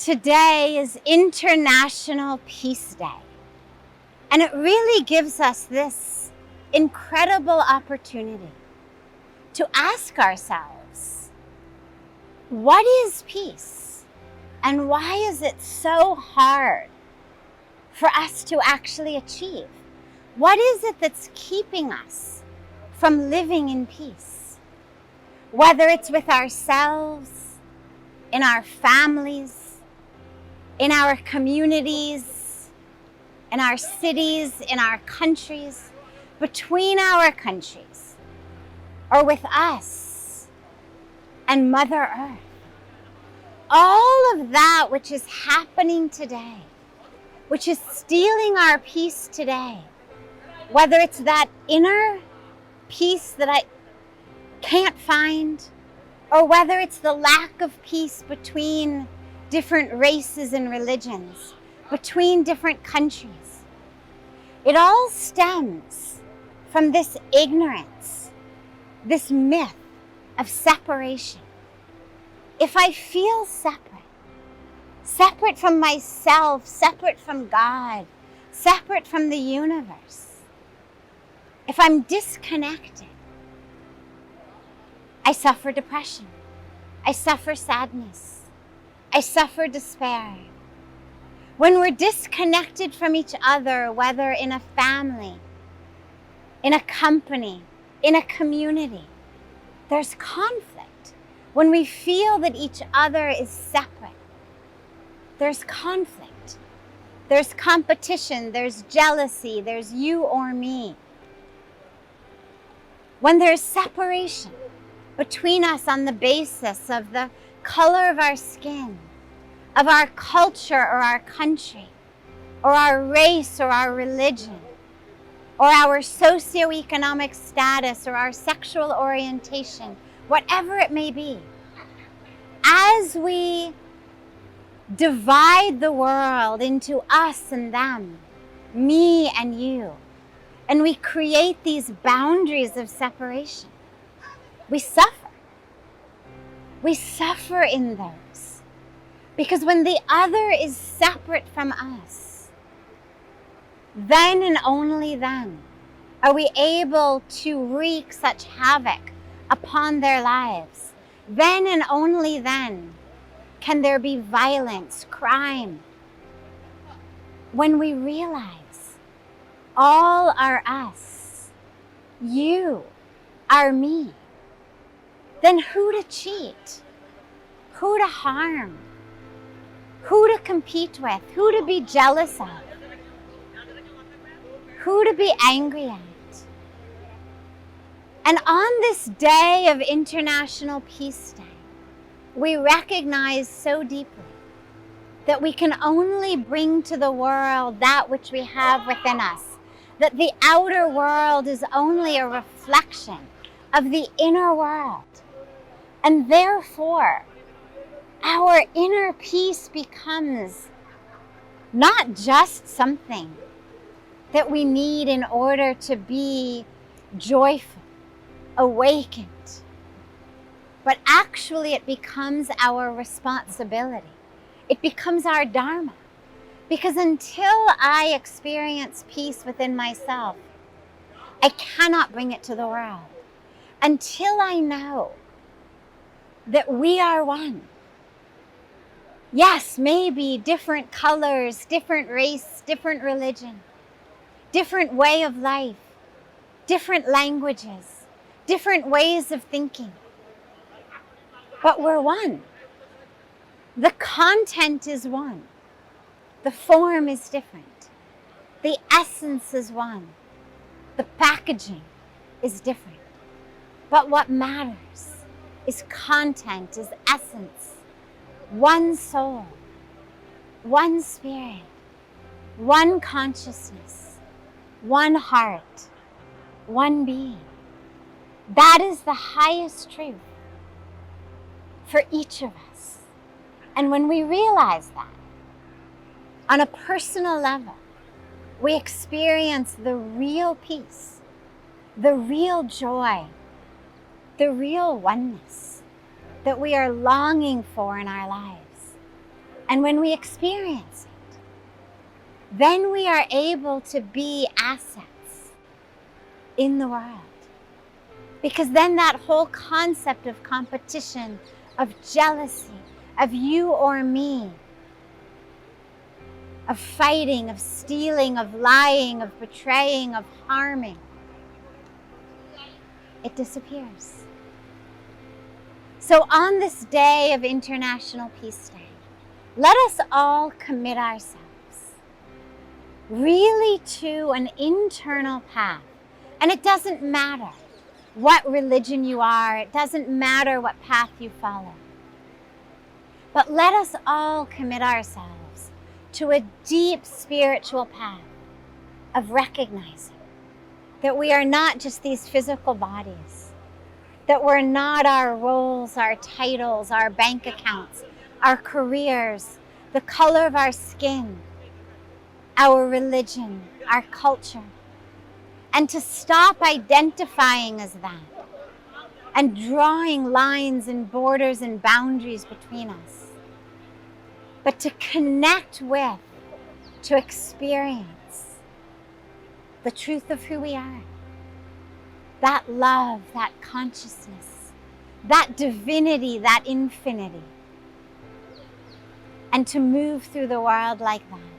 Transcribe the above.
Today is International Peace Day, and it really gives us this incredible opportunity to ask ourselves, what is peace? And why is it so hard for us to actually achieve? What is it that's keeping us from living in peace? Whether it's with ourselves, in our families, in our communities, in our cities, in our countries, between our countries, or with us and Mother Earth. All of that which is happening today, which is stealing our peace today, whether it's that inner peace that I can't find, or whether it's the lack of peace between different races and religions, between different countries. It all stems from this ignorance, this myth of separation. If I feel separate from myself, separate from God, separate from the universe, if I'm disconnected, I suffer depression, I suffer sadness, I suffer despair. When we're disconnected from each other, whether in a family, in a company, in a community, there's conflict. When we feel that each other is separate, there's conflict. There's competition, there's jealousy, there's you or me. When there's separation between us on the basis of the color of our skin, of our culture or our country, or our race or our religion, or our socio-economic status or our sexual orientation, whatever it may be, as we divide the world into us and them, me and you, and we create these boundaries of separation, we suffer. We suffer in those. Because when the other is separate from us, then and only then are we able to wreak such havoc upon their lives. Then and only then can there be violence, crime. When we realize all are us, you are me, then who to cheat, who to harm, who to compete with, who to be jealous of, who to be angry at. And on this day of International Peace Day, we recognize so deeply that we can only bring to the world that which we have within us, that the outer world is only a reflection of the inner world. And therefore, our inner peace becomes not just something that we need in order to be joyful, awakened, but actually it becomes our responsibility. It becomes our dharma. Because until I experience peace within myself, I cannot bring it to the world. Until I know that we are one. Yes, maybe different colors, different race, different religion, different way of life, different languages, different ways of thinking. But we're one. The content is one. The form is different. The essence is one. The packaging is different. But what matters is content, is essence. One soul, one spirit, one consciousness, one heart, one being. That is the highest truth for each of us. And when we realize that, on a personal level, we experience the real peace, the real joy, the real oneness that we are longing for in our lives. And when we experience it, then we are able to be assets in the world. Because then that whole concept of competition, of jealousy, of you or me, of fighting, of stealing, of lying, of betraying, of harming, it disappears. So on this day of International Peace Day, let us all commit ourselves really to an internal path. And it doesn't matter what religion you are, it doesn't matter what path you follow. But let us all commit ourselves to a deep spiritual path of recognizing that we are not just these physical bodies, that we're not our roles, our titles, our bank accounts, our careers, the color of our skin, our religion, our culture, and to stop identifying as that and drawing lines and borders and boundaries between us, but to connect with, to experience the truth of who we are, that love, that consciousness, that divinity, that infinity, and to move through the world like that.